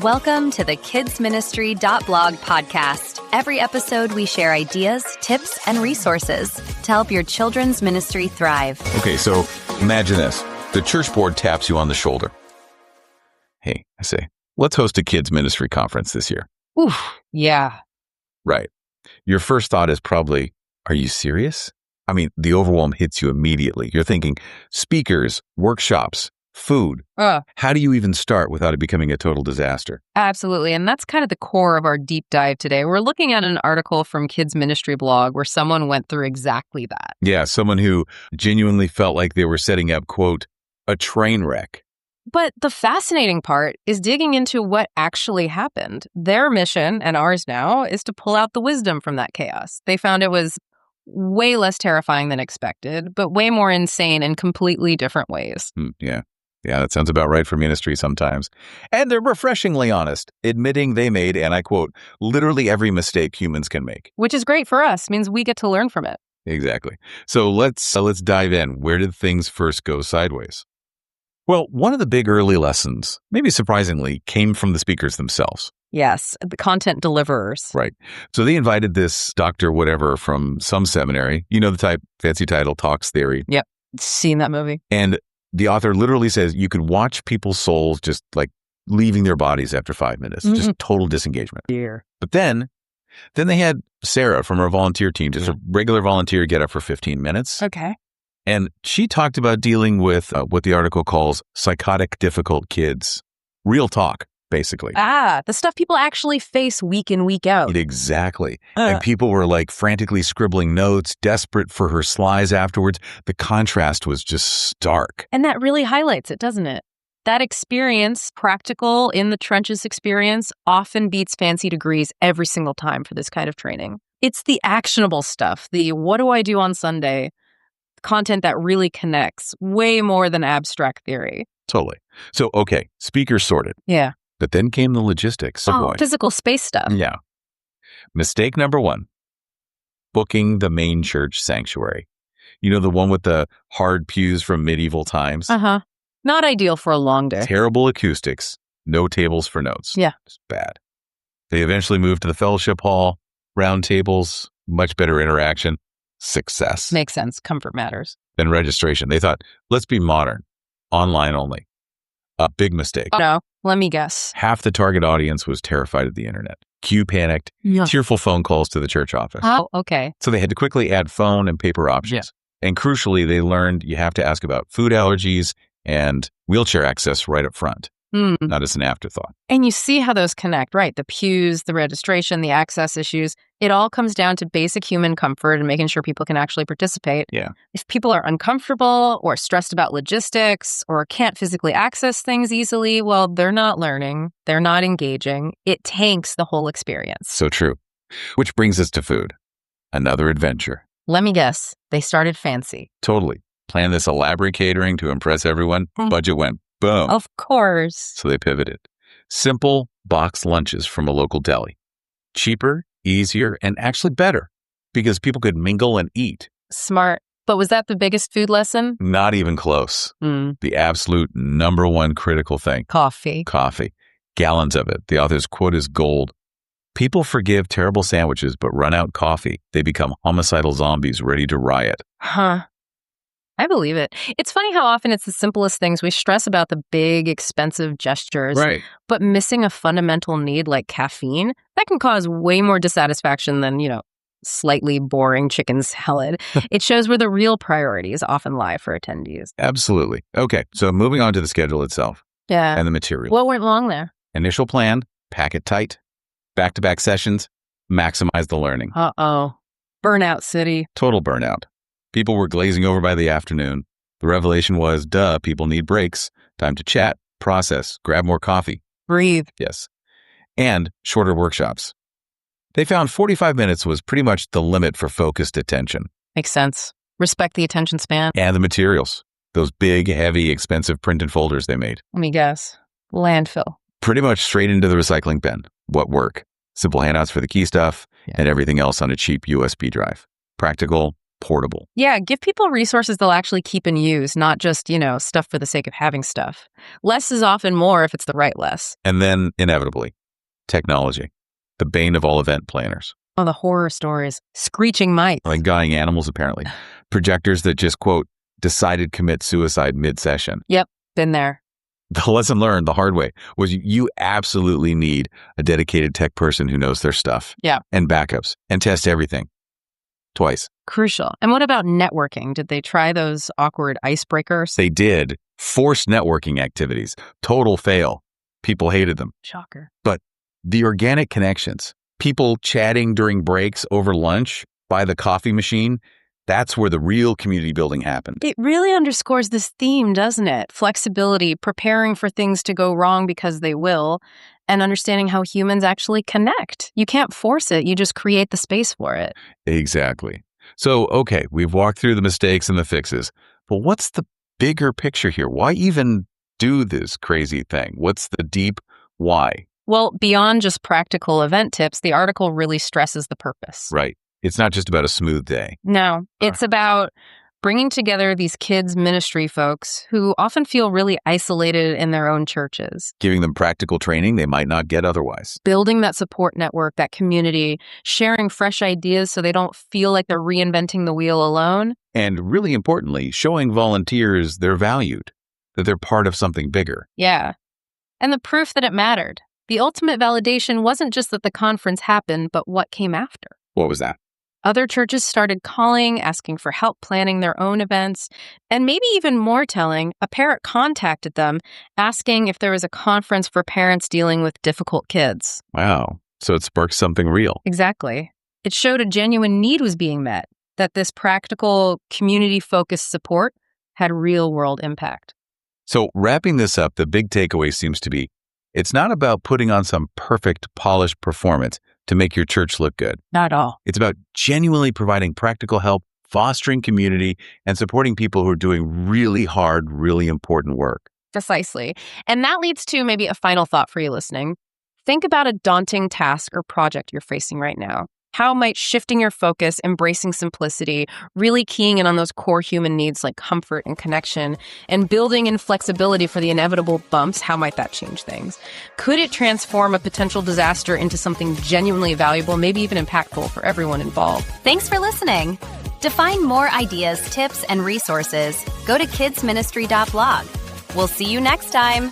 Welcome to the kidsministry.blog podcast. Every episode, we share ideas, tips, and resources to help your children's ministry thrive. Okay, so imagine this. The church board taps you on the shoulder. Hey, I say, let's host a kids ministry conference this year. Oof, yeah. Right. Your first thought is probably, are you serious? I mean, the overwhelm hits you immediately. You're thinking speakers, workshops, food. How do you even start without it becoming a total disaster? Absolutely. And that's kind of the core of our deep dive today. We're looking at an article from Kids Ministry blog where someone went through exactly that. Yeah, someone who genuinely felt like they were setting up, quote, a train wreck. But the fascinating part is digging into what actually happened. Their mission, and ours now, is to pull out the wisdom from that chaos. They found it was way less terrifying than expected, but way more insane in completely different ways. Yeah, that sounds about right for ministry sometimes. And they're refreshingly honest, admitting they made, and I quote, literally every mistake humans can make. Which is great for us, means we get to learn from it. Exactly. So let's dive in. Where did things first go sideways? Well, one of the big early lessons, maybe surprisingly, came from the speakers themselves. Yes, the content deliverers. Right. So they invited this Dr. Whatever from Some Seminary, you know the type, fancy title, talks theory. Yep, seen that movie. And the author literally says you could watch people's souls just like leaving their bodies after 5 minutes, just total disengagement. Dear. But then they had Sarah from our volunteer team, just a regular volunteer, get up for 15 minutes. Okay. And she talked about dealing with what the article calls psychotic, difficult kids. Real talk, basically. The stuff people actually face week in, week out. Exactly. And people were like frantically scribbling notes, desperate for her slides afterwards. The contrast was just stark. And that really highlights it, doesn't it? That experience, practical, in the trenches experience, often beats fancy degrees every single time for this kind of training. It's the actionable stuff, the what do I do on Sunday, content that really connects way more than abstract theory. Totally. So, okay, speakers sorted. Yeah. But then came the logistics. Physical space stuff. Yeah. Mistake number one, booking the main church sanctuary. You know, the one with the hard pews from medieval times? Not ideal for a long day. Terrible acoustics, no tables for notes. Yeah. It's bad. They eventually moved to the fellowship hall, round tables, much better interaction. Success. Makes sense. Comfort matters. Then registration. They thought, let's be modern, online only. A big mistake. No, let me guess. Half the target audience was terrified of the internet. Q panicked, tearful phone calls to the church office. Oh, okay. So they had to quickly add phone and paper options. Yeah. And crucially, they learned you have to ask about food allergies and wheelchair access right up front, not as an afterthought. And you see how those connect, right? The pews, the registration, the access issues. It all comes down to basic human comfort and making sure people can actually participate. Yeah. If people are uncomfortable or stressed about logistics or can't physically access things easily, well, they're not learning. They're not engaging. It tanks the whole experience. So true. Which brings us to food. Another adventure. Let me guess. They started fancy. Totally. Planned this elaborate catering to impress everyone. Budget went boom. Of course. So they pivoted. Simple box lunches from a local deli. Cheaper, easier, and actually better because people could mingle and eat. Smart. But was that the biggest food lesson? Not even close. The absolute number one critical thing. Coffee. Gallons of it. The author's quote is gold. People forgive terrible sandwiches, but run out coffee. They become homicidal zombies ready to riot. I believe it. It's funny how often it's the simplest things. We stress about the big, expensive gestures, right? But missing a fundamental need like caffeine, that can cause way more dissatisfaction than, slightly boring chicken salad. It shows where the real priorities often lie for attendees. Absolutely. Okay, so moving on to the schedule itself. Yeah. And the material. What went wrong there? Initial plan, pack it tight. Back-to-back sessions, maximize the learning. Burnout city. Total burnout. People were glazing over by the afternoon. The revelation was, people need breaks. Time to chat, process, grab more coffee. Breathe. Yes. And shorter workshops. They found 45 minutes was pretty much the limit for focused attention. Makes sense. Respect the attention span. And the materials. Those big, heavy, expensive printed folders they made. Let me guess. Landfill. Pretty much straight into the recycling bin. What work? Simple handouts for the key stuff and everything else on a cheap USB drive. Practical, portable. Yeah, give people resources they'll actually keep and use, not just, stuff for the sake of having stuff. Less is often more if it's the right less. And then, inevitably, technology, the bane of all event planners. Oh, the horror stories. Screeching mice. Like guying animals, apparently. Projectors that just, quote, decided commit suicide mid-session. Yep, been there. The lesson learned the hard way was you absolutely need a dedicated tech person who knows their stuff. Yeah. And backups and test everything. Twice. Crucial. And what about networking? Did they try those awkward icebreakers? They did. Forced networking activities. Total fail. People hated them. Shocker. But the organic connections, people chatting during breaks over lunch by the coffee machine, that's where the real community building happened. It really underscores this theme, doesn't it? Flexibility, preparing for things to go wrong because they will, and understanding how humans actually connect. You can't force it. You just create the space for it. Exactly. So, okay, we've walked through the mistakes and the fixes, but what's the bigger picture here? Why even do this crazy thing? What's the deep why? Well, beyond just practical event tips, the article really stresses the purpose. Right. It's not just about a smooth day. No, it's about bringing together these kids ministry folks who often feel really isolated in their own churches. Giving them practical training they might not get otherwise. Building that support network, that community, sharing fresh ideas so they don't feel like they're reinventing the wheel alone. And really importantly, showing volunteers they're valued, that they're part of something bigger. Yeah. And the proof that it mattered. The ultimate validation wasn't just that the conference happened, but what came after. What was that? Other churches started calling, asking for help planning their own events, and maybe even more telling, a parent contacted them asking if there was a conference for parents dealing with difficult kids. Wow. So it sparked something real. Exactly. It showed a genuine need was being met, that this practical, community-focused support had real-world impact. So wrapping this up, the big takeaway seems to be, it's not about putting on some perfect, polished performance to make your church look good. Not at all. It's about genuinely providing practical help, fostering community, and supporting people who are doing really hard, really important work. Precisely. And that leads to maybe a final thought for you listening. Think about a daunting task or project you're facing right now. How might shifting your focus, embracing simplicity, really keying in on those core human needs like comfort and connection, and building in flexibility for the inevitable bumps, how might that change things? Could it transform a potential disaster into something genuinely valuable, maybe even impactful for everyone involved? Thanks for listening. To find more ideas, tips, and resources, go to kidsministry.blog. We'll see you next time.